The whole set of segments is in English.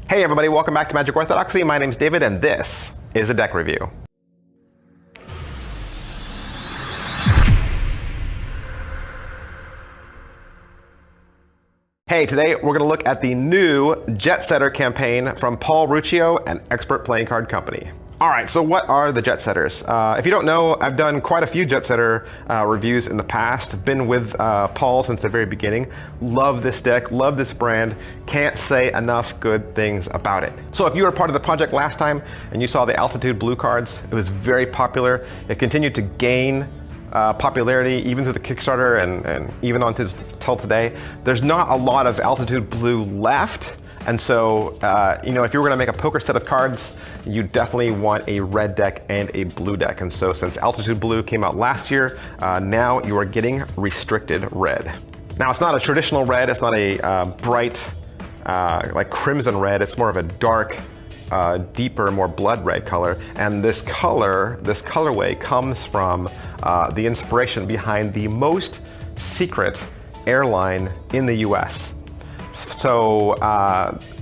Hey everybody, welcome back to Magic Orthodoxy. My name's David and this is a deck review. Hey, today we're going to look at the new Jetsetter campaign from Paul Ruccio and Expert Playing Card Company. Alright, so what are the Jetsetters? If you don't know, I've done quite a few Jetsetter reviews in the past. Been with Paul since the very beginning. Love this deck, love this brand. Can't say enough good things about it. So if you were part of the project last time and you saw the Altitude Blue cards, it was very popular. It continued to gain popularity even through the Kickstarter and even on till today. There's not a lot of Altitude Blue left. And so, if you were gonna make a poker set of cards, you definitely want a red deck and a blue deck. And so since Altitude Blue came out last year, now you are getting restricted red. Now it's not a traditional red, it's not a bright, like crimson red, it's more of a dark, deeper, more blood red color. And this colorway comes from the inspiration behind the most secret airline in the US. So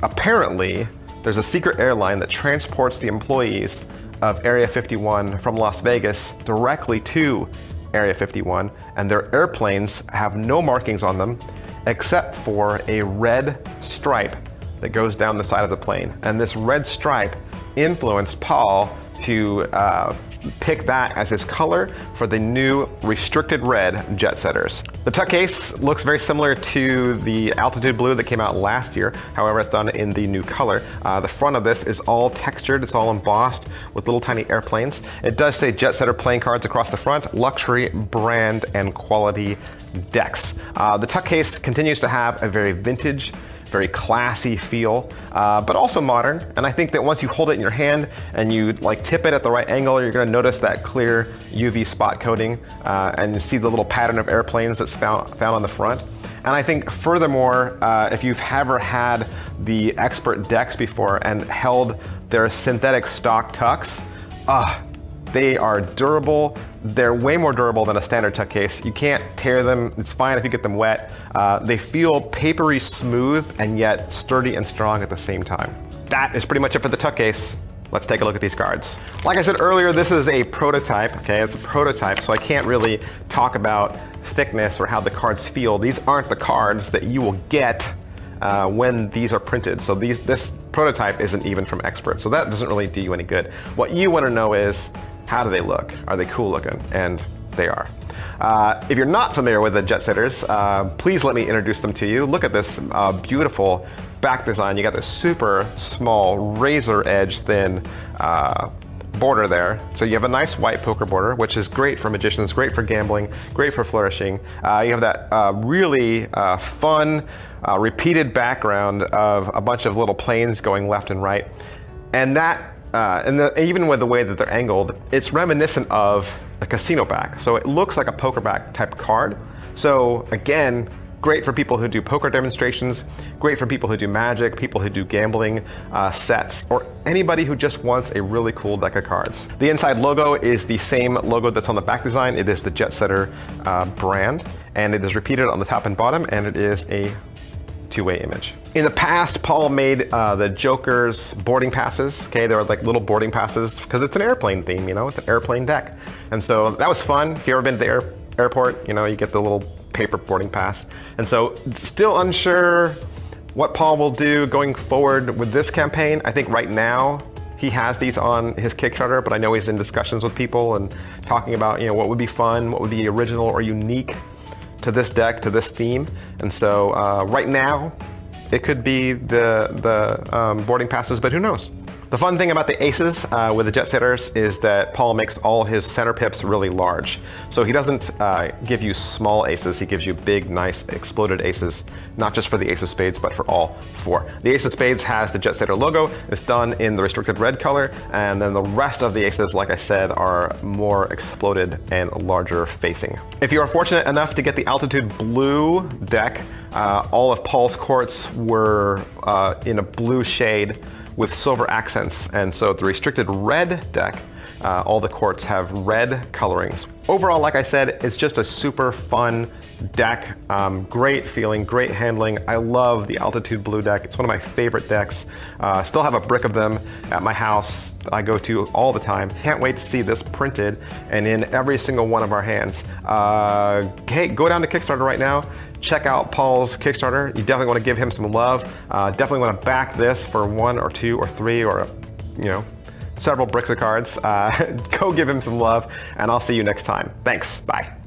apparently there's a secret airline that transports the employees of Area 51 from Las Vegas directly to Area 51, and their airplanes have no markings on them except for a red stripe that goes down the side of the plane. And this red stripe influenced Paul to pick that as his color for the new restricted red Jetsetters. The tuck case looks very similar to the Altitude Blue that came out last year. However, it's done in the new color. The front of this is all textured. It's all embossed with little tiny airplanes. It does say Jetsetter playing cards across the front, luxury, brand, and quality decks. The tuck case continues to have a very vintage, very classy feel, but also modern. And I think that once you hold it in your hand and you tip it at the right angle, you're gonna notice that clear UV spot coating and you see the little pattern of airplanes that's found on the front. And I think furthermore, if you've ever had the Expert decks before and held their synthetic stock tucks, they are durable. They're way more durable than a standard tuck case. You can't tear them. It's fine if you get them wet. They feel papery smooth and yet sturdy and strong at the same time. That is pretty much it for the tuck case. Let's take a look at these cards. Like I said earlier, this is a prototype, okay? It's a prototype, so I can't really talk about thickness or how the cards feel. These aren't the cards that you will get when these are printed. So this prototype isn't even from Expert, so that doesn't really do you any good. What you wanna know is, how do they look? Are they cool looking? And they are. If you're not familiar with the Jetsetters, please let me introduce them to you. Look at this beautiful back design. You got this super small razor edge thin border there. So you have a nice white poker border, which is great for magicians, great for gambling, great for flourishing. You have that really fun repeated background of a bunch of little planes going left and right. And that even with the way that they're angled, it's reminiscent of a casino back. So it looks like a poker back type card. So again, great for people who do poker demonstrations, great for people who do magic, people who do gambling sets, or anybody who just wants a really cool deck of cards. The inside logo is the same logo that's on the back design. It is the Jetsetter brand, and it is repeated on the top and bottom, and it is a two-way image. In the past, Paul made the Joker's boarding passes. Okay, they were like little boarding passes because it's an airplane theme, it's an airplane deck. And so that was fun. If you've ever been to the airport, you get the little paper boarding pass. And so still unsure what Paul will do going forward with this campaign. I think right now he has these on his Kickstarter, but I know he's in discussions with people and talking about what would be fun, what would be original or unique to this deck, to this theme. And so right now, it could be the boarding passes, but who knows? The fun thing about the aces with the Jetsetters is that Paul makes all his center pips really large. So he doesn't give you small aces, he gives you big, nice, exploded aces, not just for the ace of spades, but for all four. The ace of spades has the Jetsetter logo. It's done in the restricted red color, and then the rest of the aces, like I said, are more exploded and larger facing. If you are fortunate enough to get the Altitude Blue deck, all of Paul's courts were in a blue shade with silver accents, and so the restricted red deck All the courts have red colorings. Overall, like I said, it's just a super fun deck. Great feeling, great handling. I love the Altitude Blue deck. It's one of my favorite decks. Still have a brick of them at my house I go to all the time. Can't wait to see this printed and in every single one of our hands. Hey, go down to Kickstarter right now. Check out Paul's Kickstarter. You definitely want to give him some love. Definitely want to back this for 1 or 2 or 3 or, you know, several bricks of cards. Go give him some love, and I'll see you next time. Thanks. Bye.